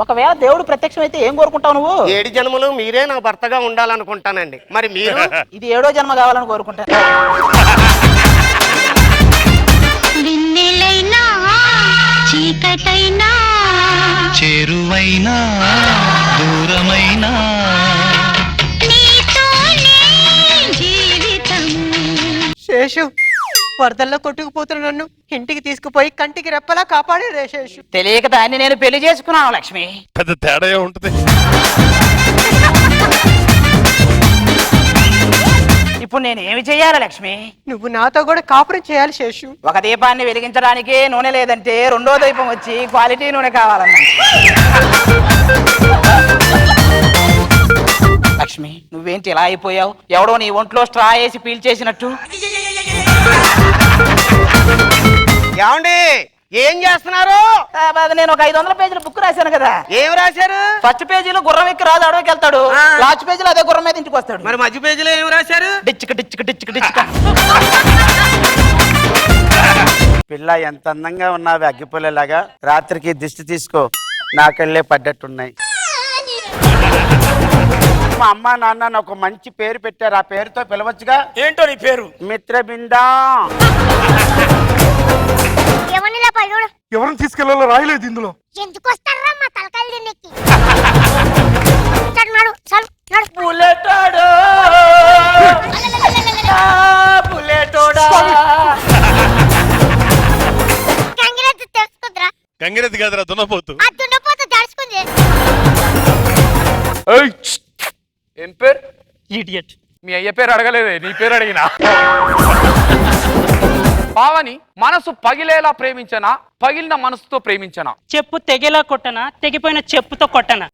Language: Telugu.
ఒకవేళ దేవుడు ప్రత్యక్షం అయితే ఏం కోరుకుంటావు నువ్వు? 7 జన్మలు మీరే నా భర్తగా ఉండాలనుకుంటానండి. మరి మీరు? ఇది 7వ జన్మ కావాలని కోరుకుంటాను. విన్నెలైనా చీకటైనా చేరువైనా దూరమైనా నీతోనే జీవితం. శేషు, వరదల్లో కొట్టుకుపోతున్న నన్ను ఇంటికి తీసుకుపోయి కంటికి రెప్పలా కాపాడే శేషు. తెలియక దాన్ని నేను పెళ్లి చేసుకున్నాను లక్ష్మి. పెద్ద తేడా ఉంటుంది. ఇప్పుడు నేను ఏమి చెయ్యాలి లక్ష్మి? నువ్వు నాతో కూడా కాపురం చేయాలి శేషు. ఒక దీపాన్ని వెలిగించడానికి నూనె లేదంటే రెండో దీపం వచ్చి క్వాలిటీ నూనె కావాలన్నా. లక్ష్మి, నువ్వేంటి ఇలా అయిపోయావు? ఎవడో నీ ఒంట్లో స్ట్రా వేసి పీల్చేసినట్టు. ఏమండి ఏం చేస్తున్నారు? నేను ఒక 500 పేజీల బుక్ రాశాను కదా. ఏం రాశారు? ఫస్ట్ పేజీలో గుర్రం ఎక్కి రాజు అడవికి వెళ్తాడు, లాస్ట్ పేజీలో అదే గుర్రం మీద ఇంటికి వస్తాడు. మరి మధ్య పేజీలో ఏం రాశారు? డిచ్చుక డిచ్చుక డిచ్చుక డిచ్చుక. పిల్ల ఎంత అందంగా ఉన్నావి, అగ్గిపుల్లలాగా. రాత్రికి దిష్టి తీసుకో, నాకెళ్ళే పడ్డట్టున్నాయి. మా అమ్మ నాన్న నాకు ఒక మంచి పేరు పెట్టారు, ఆ పేరుతో పిలవచ్చుగా. ఏంటో నీ పేరు? మిత్రబిందా. ఎవరినిలా పడుడు? ఎవరిని తీసుకెళ్లాలో రాయలేదు ఇందులో. ఎందుకు వస్తారా మా తలకాయలు తిన్నెక్కి? నడు చల్ నడు. బుల్లెటోడు, బుల్లెటోడా. గంగిరెద్దు తెలుసుకుందిరా. గంగిరెద్ది కాదురా, దున్నపోతు. ఆ దున్నపోత దడుచుకుంది. ఏం పేరు? ఇడియట్. మీ అయ్య పేరు అడగలేదే, నీ పేరు అడిగినా. పావని మనసు పగిలేలా ప్రేమించనా, పగిలిన మనసుతో ప్రేమించనా? చెప్పు తెగేలా కొట్టనా, తెగిపోయిన చెప్పుతో కొట్టనా?